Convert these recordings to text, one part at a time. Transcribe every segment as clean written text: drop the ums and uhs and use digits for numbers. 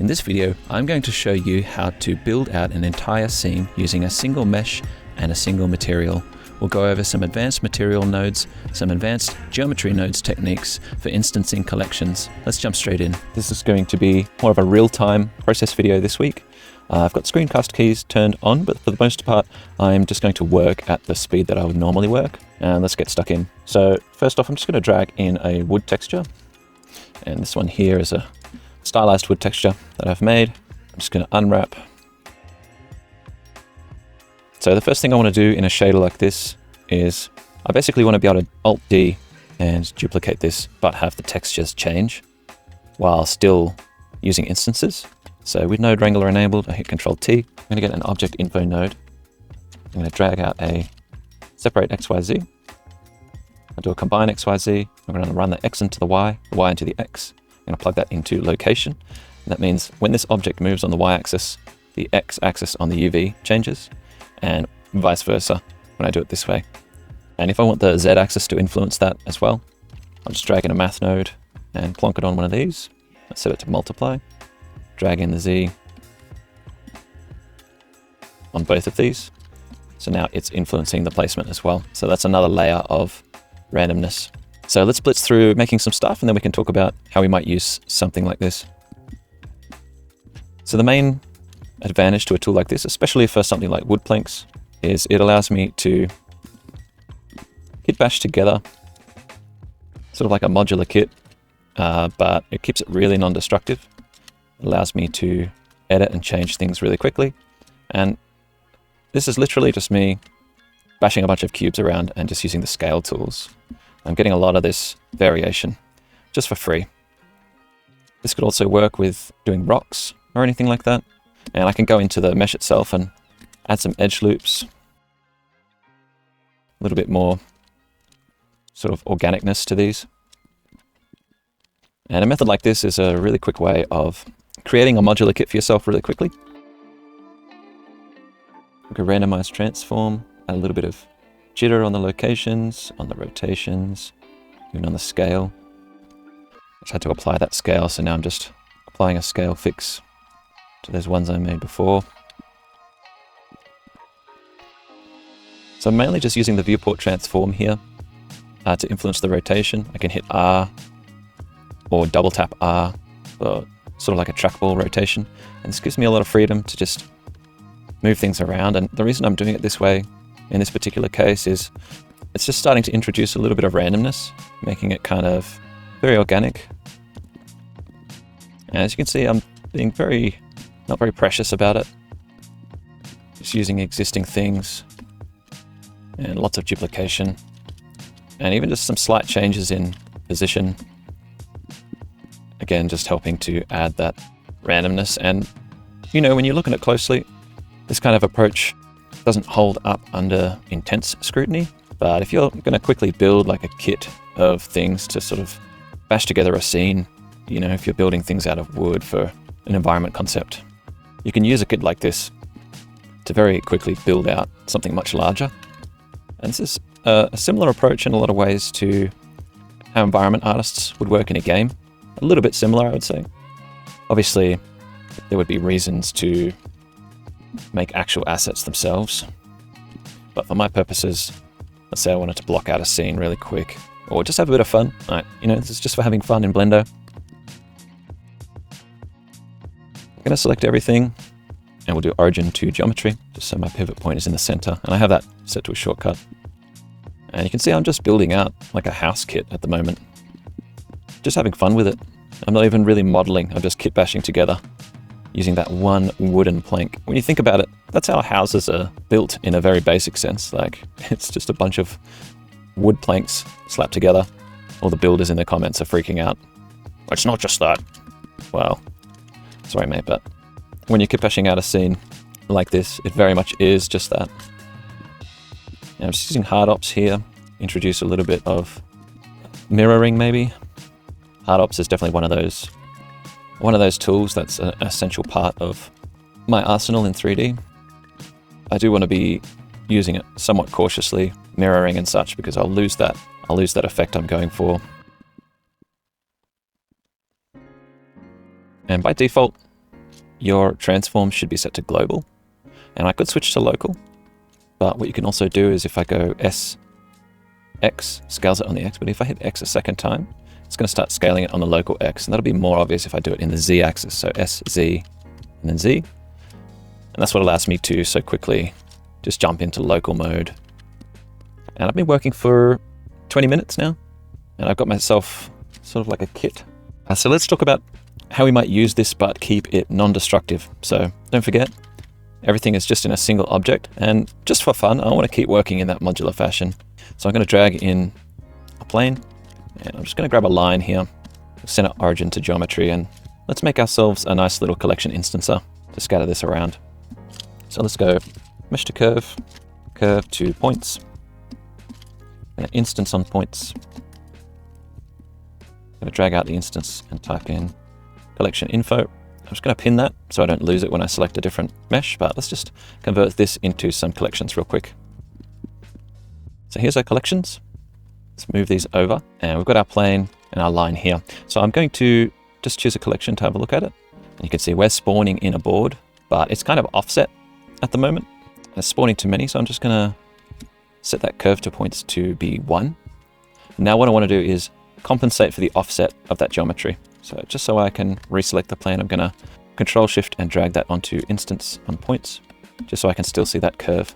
In this video, I'm going to show you how to build out an entire scene using a single mesh and a single material. We'll go over some advanced material nodes, some advanced geometry nodes techniques for instancing collections. Let's jump straight in. This is going to be more of a real-time process video this week. I've got screencast keys turned on, but for the most part, I'm just going to work at the speed that I would normally work. And let's get stuck in. So first off, I'm just going to drag in a wood texture. And this one here is a stylized wood texture that I've made. I'm just going to unwrap. So the first thing I want to do in a shader like this is I basically want to be able to Alt-D and duplicate this, but have the textures change while still using instances. So with Node Wrangler enabled, I hit Control-T. I'm going to get an object info node. I'm going to drag out a separate XYZ. I'll do a combine XYZ. I'm going to run the X into the Y into the X. I'm going to plug that into location. And that means when this object moves on the Y-axis, the X-axis on the UV changes, and vice versa when I do it this way. And if I want the Z-axis to influence that as well, I'll just drag in a math node and plonk it on one of these. I'll set it to multiply. Drag in the Z on both of these. So now it's influencing the placement as well. So that's another layer of randomness. So let's blitz through making some stuff, and then we can talk about how we might use something like this. So the main advantage to a tool like this, especially for something like wood planks, is it allows me to kit bash together, sort of like a modular kit, but it keeps it really non-destructive. It allows me to edit and change things really quickly. And this is literally just me bashing a bunch of cubes around and just using the scale tools. I'm getting a lot of this variation just for free. This could also work with doing rocks or anything like that. And I can go into the mesh itself and add some edge loops. A little bit more sort of organicness to these. And a method like this is a really quick way of creating a modular kit for yourself really quickly. We can randomize transform, add a little bit of jitter on the locations, on the rotations, even on the scale. I just had to apply that scale, so now I'm just applying a scale fix to those ones I made before. So I'm mainly just using the viewport transform here to influence the rotation. I can hit R or double tap R for sort of like a trackball rotation. And this gives me a lot of freedom to just move things around. And the reason I'm doing it this way in this particular case is it's just starting to introduce a little bit of randomness, making it kind of very organic. And as you can see, I'm being not very precious about it. Just using existing things and lots of duplication and even just some slight changes in position. Again, just helping to add that randomness. And, you know, when you look at it closely, this kind of approach doesn't hold up under intense scrutiny. But if you're going to quickly build like a kit of things to sort of bash together a scene, you know, if you're building things out of wood for an environment concept, you can use a kit like this to very quickly build out something much larger. And this is a similar approach in a lot of ways to how environment artists would work in a game. A little bit similar, I would say. Obviously, there would be reasons to make actual assets themselves. But for my purposes, let's say I wanted to block out a scene really quick, or just have a bit of fun. You know, this is just for having fun in Blender. I'm going to select everything, and we'll do origin to geometry, just so my pivot point is in the center. And I have that set to a shortcut. And you can see I'm just building out like a house kit at the moment. Just having fun with it. I'm not even really modeling, I'm just kit bashing together using that one wooden plank. When you think about it, that's how houses are built in a very basic sense. Like, it's just a bunch of wood planks slapped together. All the builders in the comments are freaking out. It's not just that. Well, sorry mate, but when you're kit bashing out a scene like this, it very much is just that. And I'm just using hard ops here, introduce a little bit of mirroring maybe. Hard ops is definitely one of those tools that's an essential part of my arsenal in 3D. I do want to be using it somewhat cautiously, mirroring and such, because I'll lose that effect I'm going for. And by default, your transform should be set to global. And I could switch to local, but what you can also do is if I go S, X, scales it on the X, but if I hit X a second time, it's going to start scaling it on the local X, and that'll be more obvious if I do it in the Z axis. So S, Z, and then Z. And that's what allows me to so quickly just jump into local mode. And I've been working for 20 minutes now, and I've got myself sort of like a kit. So let's talk about how we might use this but keep it non-destructive. So don't forget, everything is just in a single object, and just for fun, I want to keep working in that modular fashion. So I'm going to drag in a plane, and I'm just going to grab a line here, center origin to geometry, and let's make ourselves a nice little collection instancer to scatter this around. So let's go mesh to curve, curve to points, and an instance on points. I'm going to drag out the instance and type in collection info. I'm just going to pin that so I don't lose it when I select a different mesh, but let's just convert this into some collections real quick. So here's our collections. Let's move these over, and we've got our plane and our line here. So I'm going to just choose a collection to have a look at it. And you can see we're spawning in a board, but it's kind of offset at the moment. It's spawning too many, so I'm just going to set that curve to points to be 1. Now what I want to do is compensate for the offset of that geometry. So just so I can reselect the plane, I'm going to Control Shift and drag that onto instance on points, just so I can still see that curve.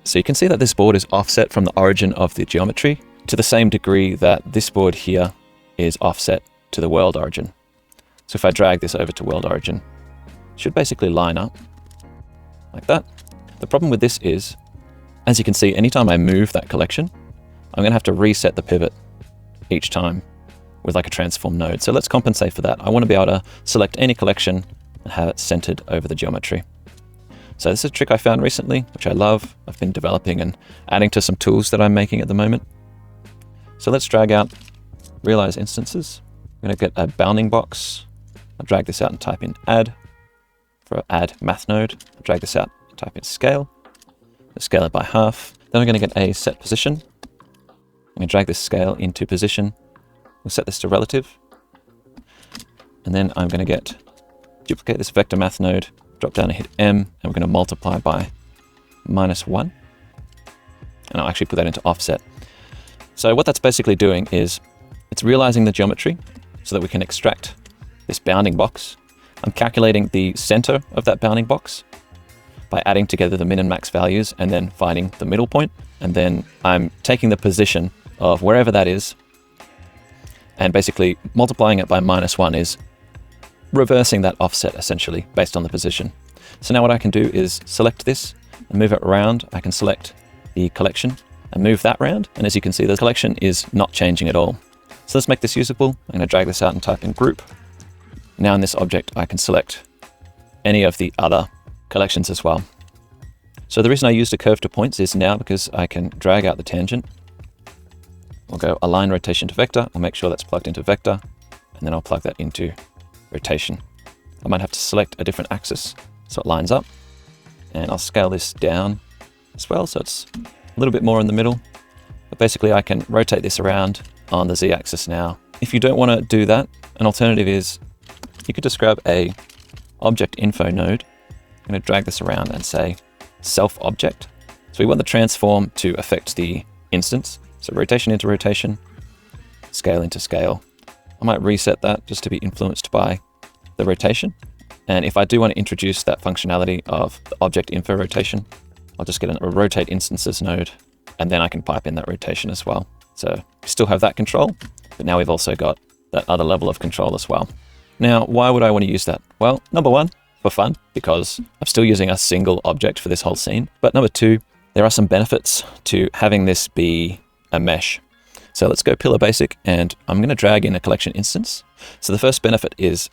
So you can see that this board is offset from the origin of the geometry to the same degree that this board here is offset to the world origin. So if I drag this over to world origin, it should basically line up like that. The problem with this is, as you can see, anytime I move that collection, I'm going to have to reset the pivot each time with like a transform node. So let's compensate for that. I want to be able to select any collection and have it centered over the geometry. So this is a trick I found recently, which I love. I've been developing and adding to some tools that I'm making at the moment. So let's drag out realize instances. I'm going to get a bounding box. I'll drag this out and type in add for add math node. I'll drag this out and type in scale. I'll scale it by half. Then I'm going to get a set position. I'm going to drag this scale into position. We'll set this to relative. And then I'm going to duplicate this vector math node, drop down and hit M, and we're going to multiply by -1. And I'll actually put that into offset. So what that's basically doing is it's realizing the geometry so that we can extract this bounding box. I'm calculating the center of that bounding box by adding together the min and max values and then finding the middle point. And then I'm taking the position of wherever that is and basically multiplying it by -1 is reversing that offset essentially based on the position. So now what I can do is select this and move it around. I can select the collection and move that around. And as you can see, the collection is not changing at all. So let's make this usable. I'm going to drag this out and type in group. Now in this object, I can select any of the other collections as well. So the reason I used a curve to points is now because I can drag out the tangent. We'll go align rotation to vector. I'll make sure that's plugged into vector, and then I'll plug that into rotation. I might have to select a different axis so it lines up, and I'll scale this down as well so it's a little bit more in the middle. But basically I can rotate this around on the Z axis now. If you don't want to do that, an alternative is you could just grab a object info node. I'm going to drag this around and say self object. So we want the transform to affect the instance. So rotation into rotation, scale into scale. I might reset that just to be influenced by the rotation. And if I do want to introduce that functionality of the object info rotation, I'll just get a rotate instances node, and then I can pipe in that rotation as well. So we still have that control, but now we've also got that other level of control as well. Now, why would I want to use that? Well, number one, for fun, because I'm still using a single object for this whole scene. But number two, there are some benefits to having this be a mesh. So let's go pillar basic, and I'm going to drag in a collection instance. So the first benefit is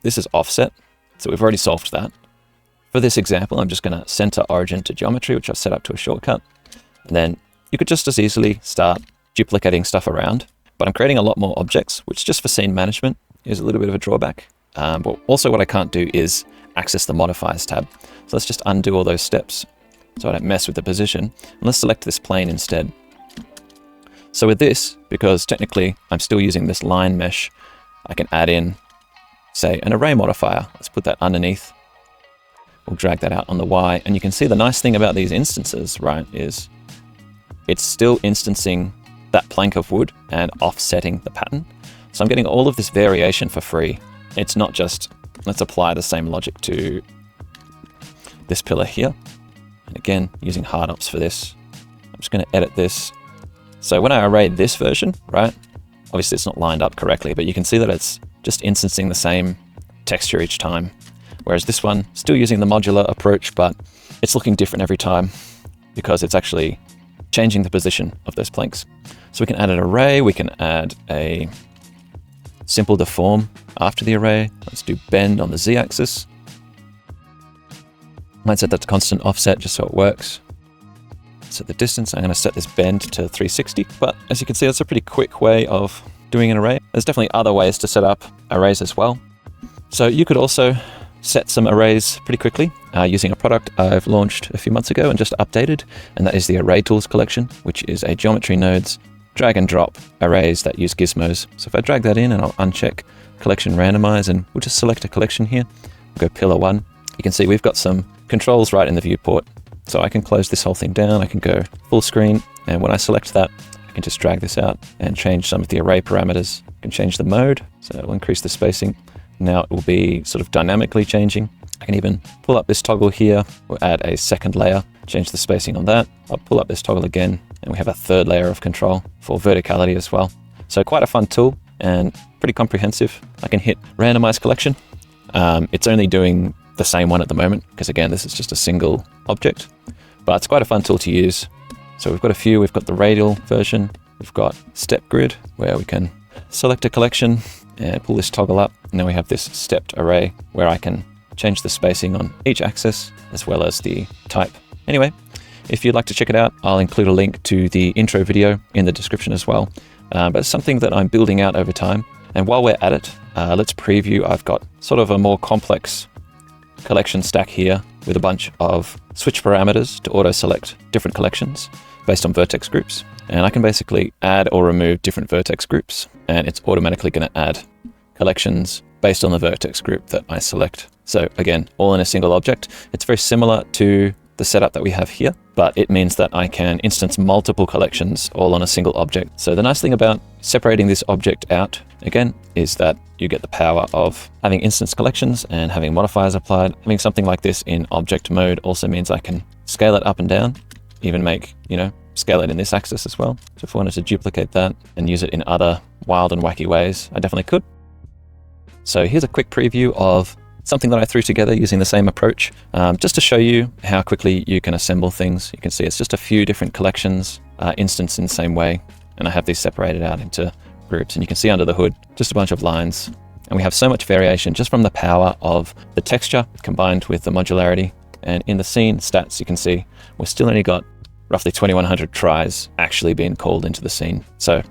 this is offset. So we've already solved that. For this example, I'm just going to center origin to geometry, which I've set up to a shortcut. And then you could just as easily start duplicating stuff around, but I'm creating a lot more objects, which just for scene management is a little bit of a drawback. But also what I can't do is access the modifiers tab. So let's just undo all those steps so I don't mess with the position. And let's select this plane instead. So with this, because technically I'm still using this line mesh, I can add in say, an array modifier. Let's put that underneath. We'll drag that out on the Y, and you can see the nice thing about these instances, right, is it's still instancing that plank of wood and offsetting the pattern. So I'm getting all of this variation for free. It's not just, let's apply the same logic to this pillar here. And again, using hard ops for this. I'm just going to edit this. So when I array this version, right, obviously it's not lined up correctly, but you can see that it's just instancing the same texture each time. Whereas this one, still using the modular approach, but it's looking different every time because it's actually changing the position of those planks. So we can add an array, we can add a simple deform after the array. Let's do bend on the Z-axis. Might set that to constant offset just so it works. Set the distance, I'm going to set this bend to 360, but as you can see, that's a pretty quick way of doing an array. There's definitely other ways to set up arrays as well. So you could also set some arrays pretty quickly using a product I've launched a few months ago and just updated, and that is the Array Tools collection, which is a geometry nodes drag and drop arrays that use gizmos. So if I drag that in and I'll uncheck collection randomize, and we'll just select a collection here, we'll go pillar 1. You can see we've got some controls right in the viewport. So I can close this whole thing down, I can go full screen, and when I select that, I can just drag this out and change some of the array parameters. I can change the mode, so it'll increase the spacing. Now it will be sort of dynamically changing. I can even pull up this toggle here, or add a second layer, change the spacing on that. I'll pull up this toggle again, and we have a third layer of control for verticality as well. So quite a fun tool and pretty comprehensive. I can hit randomize collection. It's only doing the same one at the moment, because again, this is just a single object, but it's quite a fun tool to use. So we've got a few, we've got the radial version, we've got step grid, where we can select a collection and pull this toggle up. And then we have this stepped array where I can change the spacing on each axis as well as the type. Anyway, if you'd like to check it out, I'll include a link to the intro video in the description as well. But it's something that I'm building out over time. And while we're at it, let's preview. I've got sort of a more complex collection stack here with a bunch of switch parameters to auto select different collections based on vertex groups. And I can basically add or remove different vertex groups, and it's automatically going to add collections based on the vertex group that I select. So again, all in a single object. It's very similar to the setup that we have here, but it means that I can instance multiple collections all on a single object. So the nice thing about separating this object out, again, is that you get the power of having instance collections and having modifiers applied. Having something like this in object mode also means I can scale it up and down, even make, scale it in this axis as well. So if I wanted to duplicate that and use it in other wild and wacky ways, I definitely could. So here's a quick preview of something that I threw together using the same approach, just to show you how quickly you can assemble things. You can see it's just a few different collections, instanced in the same way, and I have these separated out into groups, and you can see under the hood just a bunch of lines. And we have so much variation just from the power of the texture combined with the modularity. And in the scene stats, you can see we've still only got roughly 2100 tries actually being called into the scene. So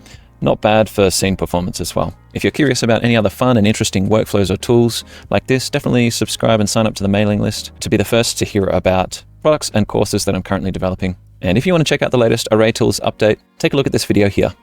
not bad for scene performance as well. If you're curious about any other fun and interesting workflows or tools like this, definitely subscribe and sign up to the mailing list to be the first to hear about products and courses that I'm currently developing. And if you want to check out the latest Array Tools update, take a look at this video here.